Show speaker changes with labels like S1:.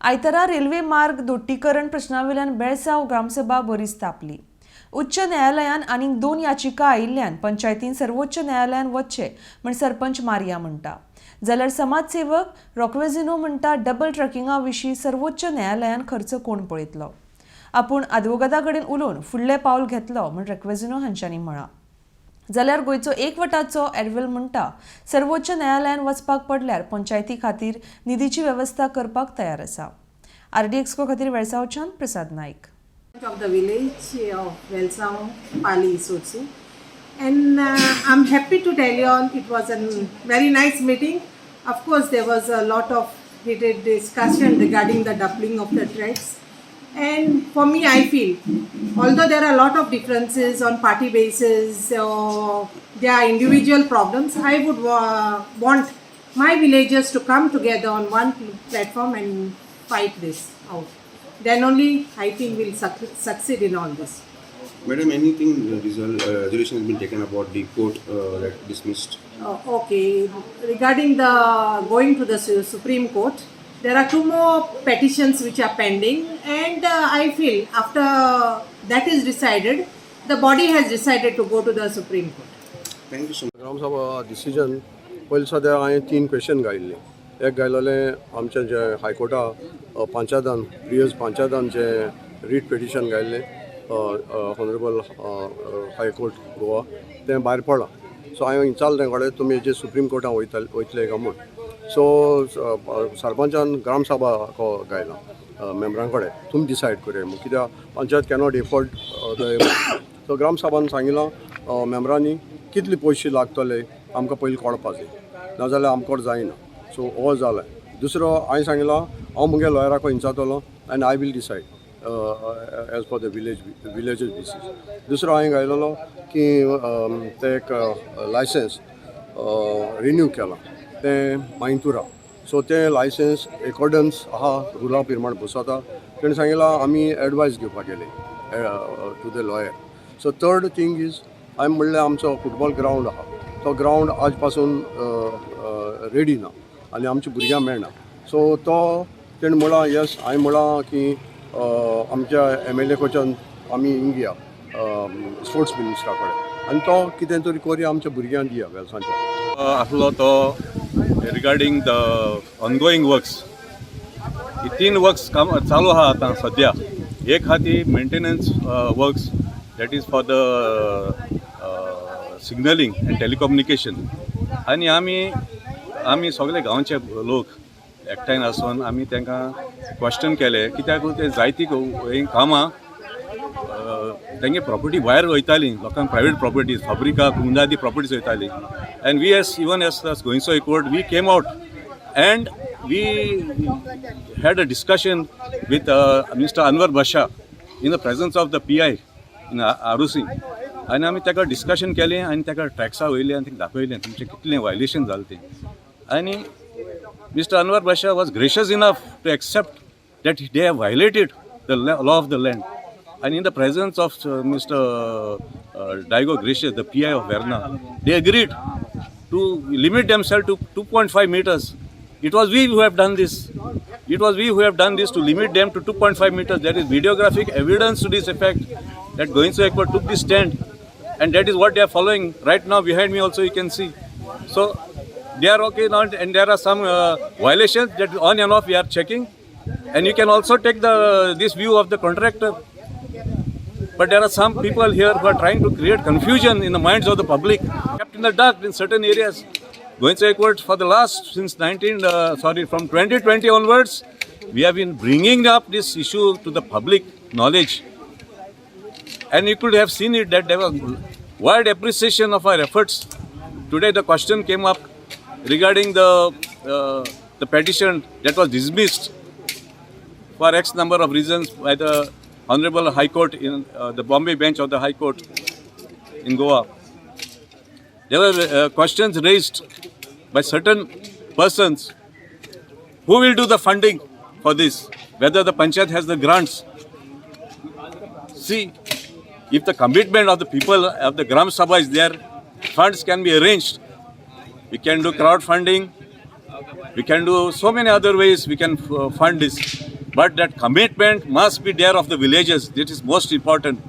S1: आयतारा रेल्वे मार्ग दोट्टीकरण प्रश्नावेल्यान बेळसाव ग्रामसभा बरीच तापली. उच्च न्यायालयान आनीक 2 याचिका आयिल्ल्यान पंचायतीन सर्वोच्च न्यायालयान वचचे म्हण सरपंच मारिया म्हणटा. जाल्यार समाजसेवक रॉकवेझिनो म्हणटा डबल ट्रॅकिंगा विशीं सर्वोच्च न्यायालयान खर्च कोण पळयतलो. आपूण आदवोगादा कडेन उलोवन फुडलें पावल घेतलो म्हण रॉकवेझिनो हांच्यांनी म्हळां. जाल्यार गोंयचो एकवटाचो एडवेल म्हणटा सर्वोच्च न्यायालयान वचपाक पडल्यार पंचायती खातीर निधीची वेवस्था करपाक तयार आसा. RDXGOA खातीर वेळसावच्यान प्रसाद Naik.
S2: Of the village of Velsao, Pali, Sotsu. And I'm happy to tell you all it was a very nice meeting. Of course, there was a lot of heated discussion regarding the doubling of the threats. And for me, I feel, although there are a lot of differences on party basis, there are individual problems, I would want my villagers to come together on one platform and fight this out. Then only I think we'll succeed in all this.
S3: Madam, anything resolution has been taken about the court that dismissed?
S2: Okay, regarding the going to the Supreme Court, there are 2 more petitions which are pending, and I feel after that is decided, the body has decided to go to the Supreme Court.
S3: Thank you so much.
S4: Gramsabha decision पयलीं सद्या हांवें 3 question घायिल्ले. एक घायलेलें आमचें जे हायकोर्टा पंचायतान previous पंचायतान जे रीट पेटिशन घायिल्लें ऑनरेबल हायकोर्ट गोवा तें भायर पडलां. सो हांवें विचारलें तें कडेन तुमी हेजे सुप्रीम कोर्टान वयतले काय म्हूण. सो सरपंचान ग्रामसभा घायला मेंबरां कडेन तुमी डिसायड करूया म्हूण, कित्याक पंचायत कॅनॉट एफोर्ड द. सो ग्रामसभान सांगिल्लां मेंबरांनी कितले पयशे लागतले आमकां पयलीं कळपाक जाय, नाजाल्यार आमकां जायना. सो हो जालें. दुसरो हांवें सांगिल्लो हांव मुगे लॉयराक विचारतलो आनी I will decide as per the villages basis. दुसरो हांवें घायलेलो की ते एक लायसन्स रिन्यू केलां तें मायंतुरा. सो तें लायसन्स एकॉर्डन्स आहा रुला प्रमाण बसता. तेणें सांगिल्लां आमी एडवायस घेवपाक गेले to the lawyer. So third thing is हांवें म्हणलें आमचो फुटबॉल ग्रावंड आहा तो ग्रावंड आज पासून रेडी ना आनी आमची भुरग्यां मेळना. सो तो तेणें म्हळां येस. हांवें म्हळां की आमच्या MLA कडच्यान आमी हिंग या स्पोर्ट्स मिनिस्टरा कडेन आनी तो कितें तरी करुया आमच्या भुरग्यांक दिया वेल्सांच्या.
S5: आसलो तो रिगार्डींग द ऑनगोईंग वर्क्स. ही 3 वर्क्स काम चालू आहा आतां सद्या. एक आहा ती maintenance works that is for the signalling and telecommunication. आनी आमी सगळे गांवचे लोक एकठांय आसून आमी तांकां क्वेश्चन केले कित्याक ते जायती कामां तेंगे प्रॉपर्टी भायर वयताली, लोकांक प्रायवेट प्रॉपर्टीज फाब्रिका कुंदादी प्रॉपर्टीज वयताली. And we as even as Goencho Ekvott we came out and we had a discussion with mister Anwar Basha in the presence of the PI in Arossim. आनी आमी ताका डिस्कशन केलें आनी ताका ट्रॅक्सा वयले आनी ताका दाखयलें तुमचें कितलें वायलेशन जालें तें. आनी Mr. Anwar Basha was gracious enough to accept that they have violated the law of the land. And in the presence of Mr. Daigo Gracious, the PI of Verna, they agreed to limit themselves to 2.5 meters. It was we who have done this. It was we who have done this to limit them to 2.5 meters. There is videographic evidence to this effect that Goinso Ekwa took this stand. And that is what they are following. Right now behind me also you can see. So they are okay now, and there are some violations that on and off we are checking, and you can also take this view of the contractor. But there are some people here who are trying to create confusion in the minds of the public, kept in the dark in certain areas. Going to Ekwa for the last since from 2020 onwards, we have been bringing up this issue to the public knowledge, and you could have seen it that there was wide appreciation of our efforts. Today the question came up regarding the petition that was dismissed for X number of reasons by the Honorable High Court in the Bombay bench of the High Court in Goa. There were questions raised by certain persons. Who will do the funding for this? Whether the Panchayat has the grants? See, if the commitment of the people of the Gramsabha is there, funds can be arranged. We can do crowdfunding. We can do so many other ways we can fund this. But that commitment must be there of the villages. This is most important.